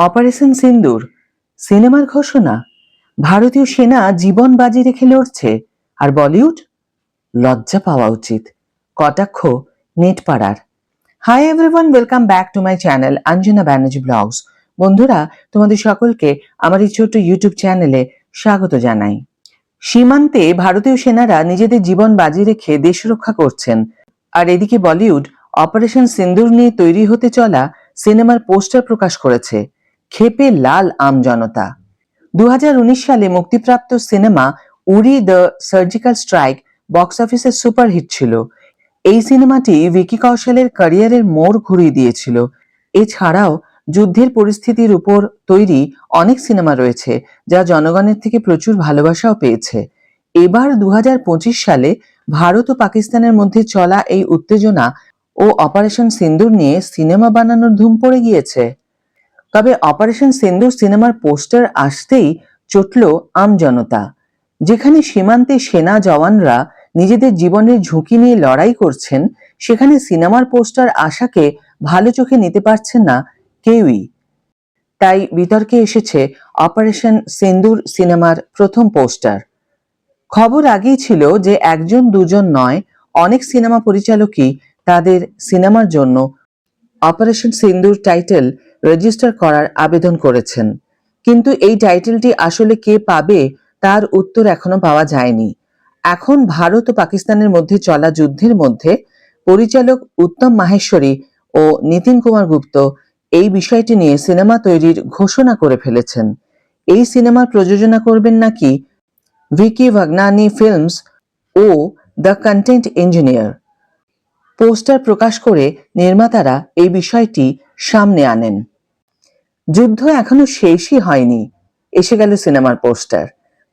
Operation সিন্দুর সিনেমার ঘোষণা, ভারতীয় সেনা জীবন বাজি রেখে লড়ছে, আর বলিউড লজ্জা পাওয়া উচিত, কটাক্ষ নেটপাড়ার। Hi everyone, welcome back to my channel Anjana Banerjee blogs. বন্ধুরা, তোমাদের সকলকে আমার এই ছোট্ট ইউটিউব চ্যানেলে স্বাগত জানাই। সীমান্তে ভারতীয় সেনারা নিজেদের জীবন বাজি রেখে দেশ রক্ষা করছেন, আর এদিকে বলিউড অপারেশন সিন্দুর নিয়ে তৈরি হতে চলা সিনেমার পোস্টার প্রকাশ করেছে। ক্ষেপে লাল আম জনতা। 2019 সালে মুক্তিপ্রাপ্ত cinema Uri the surgical strike box অফিসে সুপারহিট ছিল। এই সিনেমাটি ভিকি কৌশলের ক্যারিয়ারের মোড় ঘুরিয়ে দিয়েছিল। এছাড়াও যুদ্ধের পরিস্থিতির উপর তৈরি অনেক সিনেমা রয়েছে যা জনগণের থেকে প্রচুর ভালোবাসাও পেয়েছে। এবার 2025 সালে ভারত ও পাকিস্তানের মধ্যে চলা এই উত্তেজনা ও অপারেশন সিন্দুর নিয়ে সিনেমা বানানোর ধুম পড়ে গিয়েছে। তবে অপারেশন সিন্দুর সিনেমার পোস্টার আসতেই চটল আমজনতা। যেখানে সীমান্তে সেনা জওয়ানরা নিজেদের জীবনের ঝুঁকি নিয়ে লড়াই করছেন, সেখানে সিনেমার পোস্টার আসাকে ভালো চোখে নিতে পারছেন না কেউই। তাই বিতর্কে এসেছে অপারেশন সিন্দুর সিনেমার প্রথম পোস্টার। খবর আগেই ছিল যে একজন দুজন নয়, অনেক সিনেমা পরিচালকই তাদের সিনেমার জন্য অপারেশন সিন্দুর টাইটেল রেজিস্টার করার আবেদন করেছেন, কিন্তু এই টাইটেলটি আসলে কে পাবে তার উত্তর এখনো পাওয়া যায়নি। এখন ভারত ও পাকিস্তানের মধ্যে চলা যুদ্ধের মধ্যে পরিচালক উত্তম মাহেশ্বরী ও নিতিন কুমার গুপ্ত এই বিষয়টি নিয়ে সিনেমা তৈরির ঘোষণা করে ফেলেছেন। এই সিনেমার প্রযোজনা করবেন নাকি ভিকি ভাগনানি ফিল্মস ও দ্য কন্টেন্ট ইঞ্জিনিয়ার। পোস্টার প্রকাশ করে নির্মাতারা এই বিষয়টি সামনে আনেন। যুদ্ধ এখনো শেষই হয়নি, এসে গেল সিনেমার পোস্টার।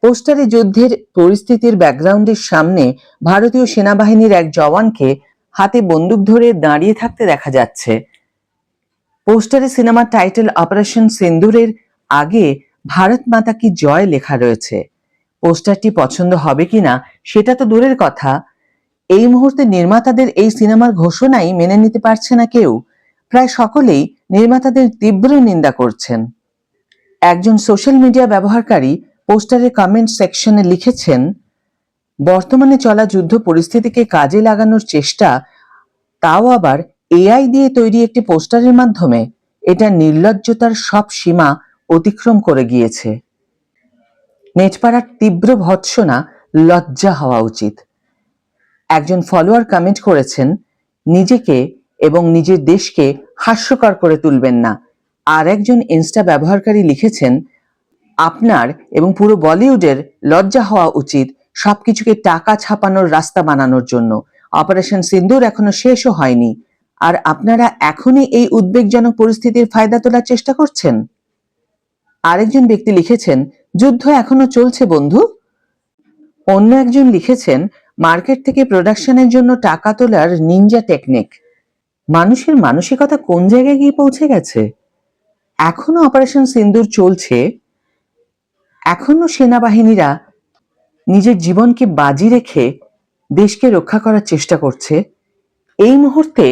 পোস্টারে যুদ্ধের পরিস্থিতির ব্যাকগ্রাউন্ডের সামনে ভারতীয় সেনাবাহিনীর এক জওয়ানকে হাতে বন্দুক ধরে দাঁড়িয়ে থাকতে দেখা যাচ্ছে। পোস্টারে সিনেমার টাইটেল অপারেশন সিন্দুরের আগে ভারত মাতা কি জয় লেখা রয়েছে। পোস্টারটি পছন্দ হবে কিনা সেটা তো দূরের কথা, এই মুহূর্তে নির্মাতাদের এই সিনেমার ঘোষণাই মেনে নিতে পারছে না কেউ। প্রায় সকলেই নির্মাতাদের তীব্র নিন্দা করছেন। একজন সোশ্যাল মিডিয়া ব্যবহারকারী পোস্টারের কমেন্ট সেকশনে লিখেছেন, বর্তমানে চলা যুদ্ধ পরিস্থিতিকে কাজে লাগানোর চেষ্টা, তাও আবার এআই দিয়ে তৈরি একটি পোস্টারের মাধ্যমে, এটা নির্লজ্জতার সব সীমা অতিক্রম করে গিয়েছে। নেটপাড়ার তীব্র ভৎসনা, লজ্জা হওয়া উচিত। একজন ফলোয়ার কমেন্ট করেছেন, নিজেকে এবং নিজের দেশকে হাস্যকর করে তুলবেন না। আর একজন ইনস্টা ব্যবহারকারী লিখেছেন, আপনার এবং পুরো বলিউডের লজ্জা হওয়া উচিত সবকিছুকে টাকা ছাপানোর রাস্তা বানানোর জন্য। অপারেশন সিন্দুর এখনো শেষও হয়নি, আর আপনারা এখনই এই উদ্বেগজনক পরিস্থিতির ফায়দা তোলার চেষ্টা করছেন। আরেকজন ব্যক্তি লিখেছেন, যুদ্ধ এখনো চলছে বন্ধু। অন্য একজন লিখেছেন, মার্কেট থেকে প্রোডাকশনের জন্য টাকা তোলার নিনজা টেকনিক। মানুষের মানসিকতা কোন জায়গায় গিয়ে পৌঁছে গেছে। এখনো অপারেশন সিন্দুর চলছে, এখনো সেনাবাহিনীরা নিজের জীবনকে বাজি রেখে দেশকে রক্ষা করার চেষ্টা করছে। এই মুহূর্তে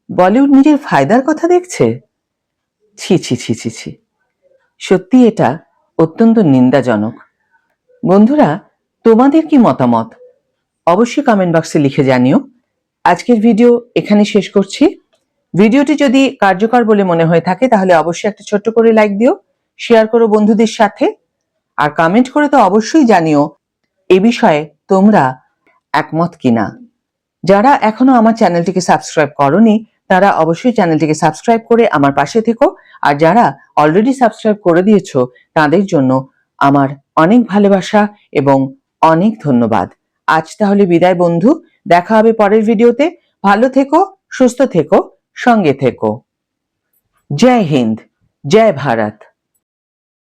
বলিউড নিজের ফায়দার কথা দেখছে। ছি ছি ছি ছি ছি, সত্যি এটা অত্যন্ত নিন্দাজনক। বন্ধুরা, তোমাদের কি মতামত অবশ্যই কমেন্ট বক্সে লিখে জানিও। আজকের ভিডিও এখানে শেষ করছি। ভিডিওটি যদি কার্যকর বলে মনে হয়ে থাকে তাহলে অবশ্যই একটা ছোট্ট করে লাইক দিও, শেয়ার করো বন্ধুদের সাথে, আর কমেন্ট করে তো অবশ্যই জানিও এ বিষয়ে তোমরা একমত কিনা। যারা এখনো আমার চ্যানেলটিকে সাবস্ক্রাইব করোনি তারা অবশ্যই চ্যানেলটিকে সাবস্ক্রাইব করে আমার পাশে থেকো, আর যারা অলরেডি সাবস্ক্রাইব করে দিয়েছো তাদের জন্য আমার অনেক ভালোবাসা এবং অনেক ধন্যবাদ। আজ তাহলে বিদায় বন্ধু, দেখা হবে পরের ভিডিওতে। ভালো থেকো, সুস্থ থেকো, সঙ্গে থেকো। জয় হিন্দ, জয় ভারত।